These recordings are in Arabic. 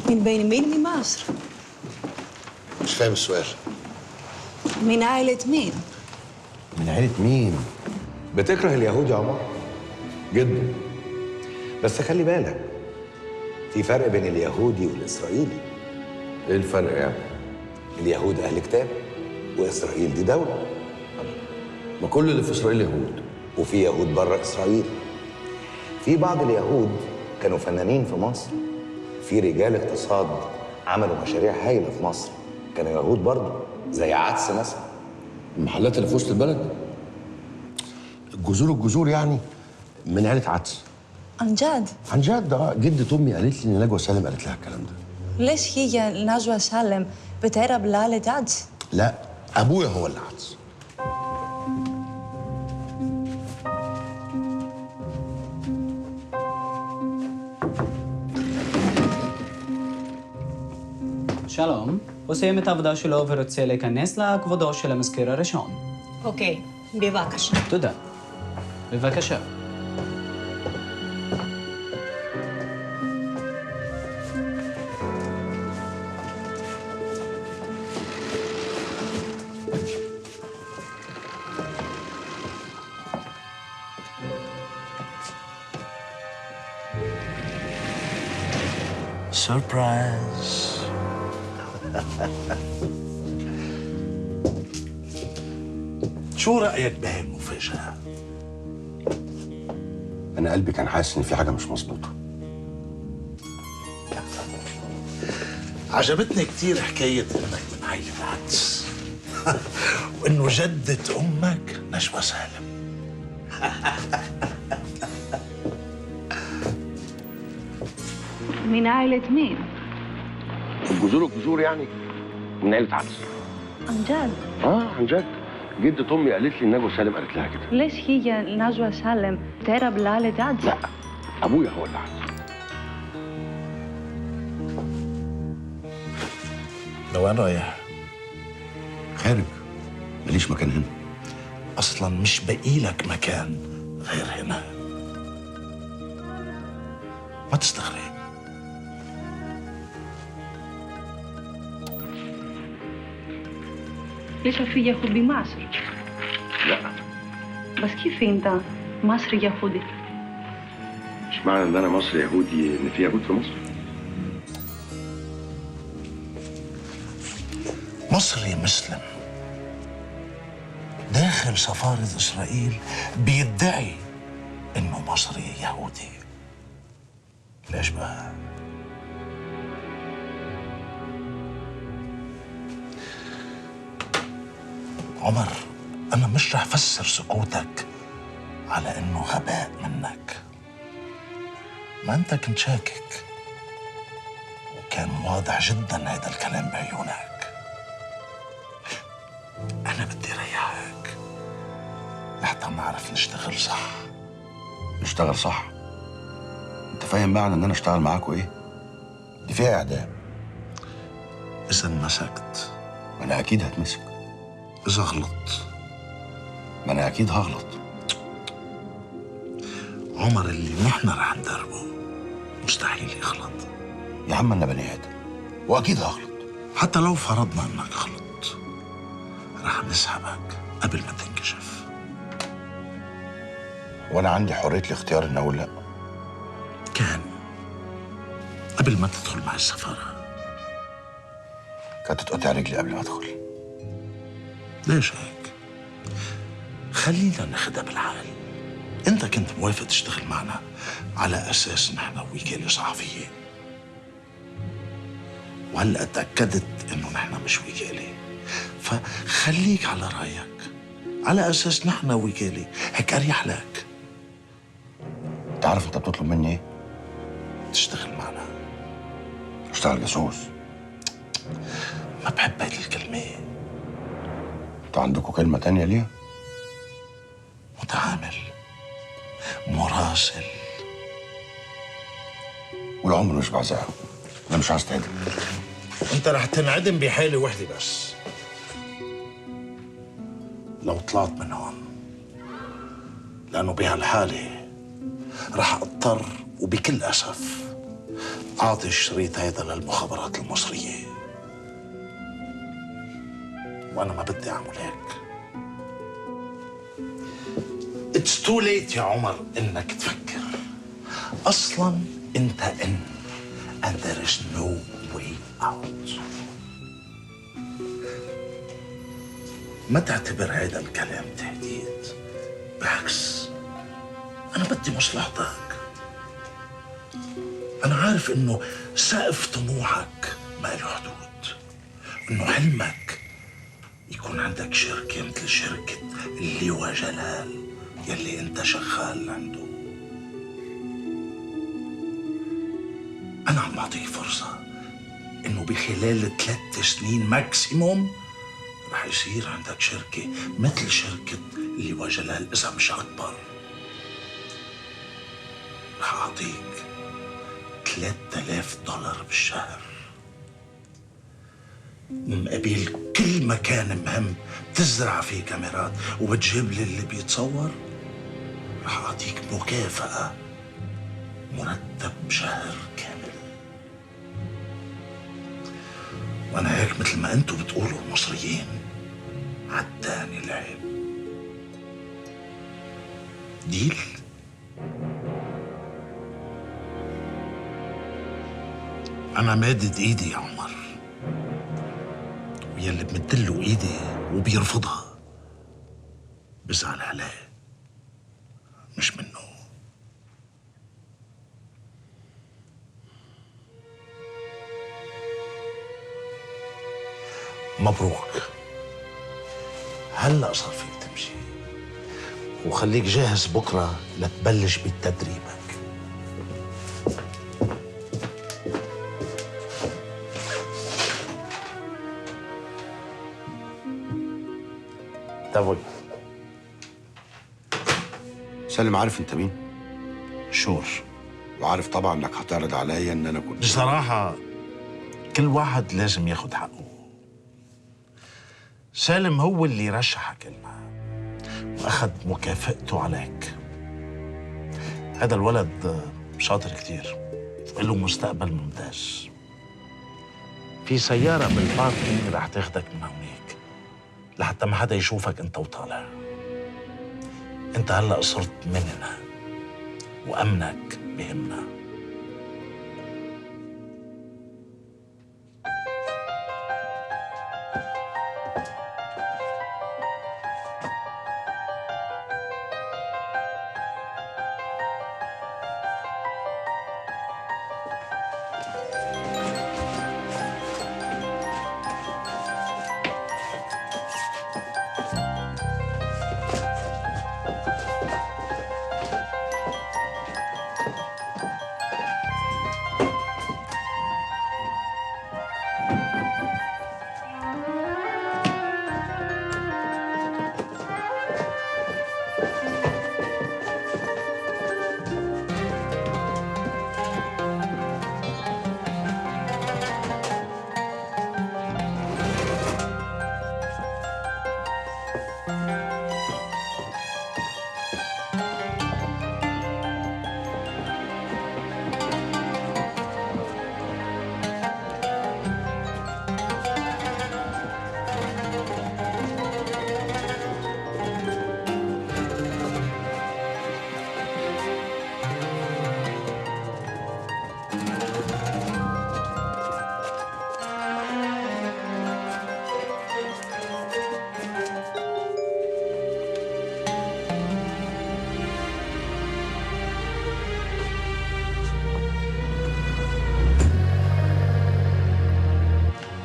من بين مين من مصر؟ مش فاهم السؤال. من عائلة مين؟ من عيلة مين؟ بتكره اليهود يا عمر؟ جدا. بس خلي بالك، في فرق بين اليهودي والإسرائيلي. ايه الفرق يعني؟ اليهود أهل كتاب، وإسرائيل دي دولة. ما كل اللي في اسرائيل يهود. وفي يهود بره إسرائيل. في بعض اليهود كانوا فنانين في مصر. في رجال اقتصاد عملوا مشاريع هايلة في مصر، كانوا يهود برضه، زي عدس مثلا. المحلات اللي في وسط البلد؟ الجذور يعني من عيلة عدس. عن جد؟ عن جد. جدة امي قالت لي ان نجوى سالم قالت لها الكلام ده. ليش هي نجوى سالم بتهرب لعائلة عدس؟ لا، ابويا هو اللي عدس. שלום, הוא סיים את העבודה שלו ורוצה להיכנס לכבודו של המזכיר הראשון. אוקיי, בבקשה. תודה. בבקשה. سربرايز. شو رأيك بهي المفاجأة؟ انا قلبي كان حاسس ان في حاجه مش مظبوطه. عجبتني كتير حكاية إنك من عائلة عدس وإنه جدة أمك نجوى سالم. من عائلة مين؟ الجذور يعني من عيلة عدس. عن جد؟ عن جد. جدة امي قالت لي ان نجوى سالم قالت لها كده. ليش هي نجوى سالم بتهرب لعائلة عدس؟ لا، ابويا هو اللي عدس. لوين رايح؟ خارج، ماليش مكان هنا. أصلاً مش باقي لك مكان غير هنا. ما تستغرب. ليش في يهود بمصر؟ لا، بس كيف انت مصري يهودي؟ مش معنى ان انا مصري يهودي ان في يهود في مصر. مصري مسلم داخل سفارة إسرائيل بيدعي إنه مصري يهودي. ليش بقى؟ عمر، أنا مش رح أفسر سكوتك على إنه غباء منك. ما أنت كنت شاكك، وكان واضح جدا هذا الكلام بعيونك. أنا بدي ريحك لحتى نعرف نشتغل صح. نشتغل صح؟ انت فاهم معنى ان انا اشتغل معاكوا ايه؟ دي فيها اعدام. إذا مسكت، ما انا اكيد هتمسك. إذا غلط، ما انا اكيد هغلط. عمر اللي نحن رح ندربه مستحيل يغلط. يا عم انا بني ادم واكيد هغلط. حتى لو فرضنا انك غلط، رح نسحبك قبل ما تنكشف. وانا عندي حريه الاختيار ان اقول لا. كان قبل ما تدخل مع السفارة. كانت تتقطع رجلي قبل ما ادخل. ليش هيك؟ خلينا ناخدها بالعقل. انت كنت موافق تشتغل معنا على اساس نحن وكالة صحفية، وهلا تأكدت انه نحن مش وكالة، فخليك على رايك على اساس نحن وكالة، هيك اريح لك. انت عارف انت بتطلب مني ايه؟ تشتغل معنا. اشتغل جاسوس. ما بحب هذه الكلمة. انتوا عندكم كلمه تانية ليها؟ متعامل، مراسل. والعمر مش بعزقها. انا مش عايز تعدم. انت رح تنعدم بحالة وحدة بس، لو طلعت من هون، لأنه بهالحالة رح أضطر وبكل أسف أعطي الشريط هيدا للمخابرات المصرية، وأنا ما بدي أعمل هيك. It's too late يا عمر إنك تفكر. أصلاً أنت إن and there is no way out. ما تعتبر هيدا الكلام تهديد، بالعكس أنا بدي مصلحتك. أنا عارف إنه سقف طموحك ما له حدود، إنه حلمك يكون عندك شركة مثل شركة اللواء جلال يلي أنت شغال عنده. أنا عم بعطيك فرصة إنه بخلال 3 سنين ماكسيموم رح يصير عندك شركة مثل شركة اللواء جلال إذا مش أكبر. رح أعطيك $3000 بالشهر، مقابل كل مكان مهم تزرع فيه كاميرات وبتجيب لي اللي بيتصور. رح أعطيك مكافأة، مرتب شهر كامل. وأنا هيك مثل ما أنتوا بتقولوا المصريين عداني العيب. ديل؟ أنا مادد إيدي يا عمر، ويلي بمدله إيدي وبيرفضها بزعل عليه، مش منه. مبروك، هلأ صار فيك تمشي، وخليك جاهز بكرة لتبلش بتدريبك. تابوي سالم، عارف انت مين؟ شور. وعارف طبعا انك هتعرض عليا ان انا كنت بصراحة كل واحد لازم ياخد حقه. سالم هو اللي رشحك لنا وأخذ مكافأته عليك. هذا الولد شاطر كتير وله مستقبل ممتاز. في سيارة بالباركينج رح تاخدك من هونيك لحتى ما حدا يشوفك انت وطالع. انت هلأ صرت مننا وأمنك بهمنا.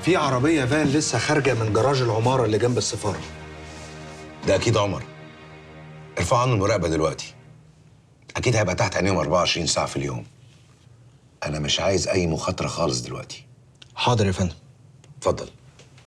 في عربية فان لسه خارجة من جراج العمارة اللي جنب السفارة. ده أكيد عمر. ارفعوا عنه المراقبة دلوقتي. أكيد هيبقى تحت عينيهم 24 ساعة في اليوم. أنا مش عايز أي مخاطرة خالص دلوقتي. حاضر يا فندم. اتفضل.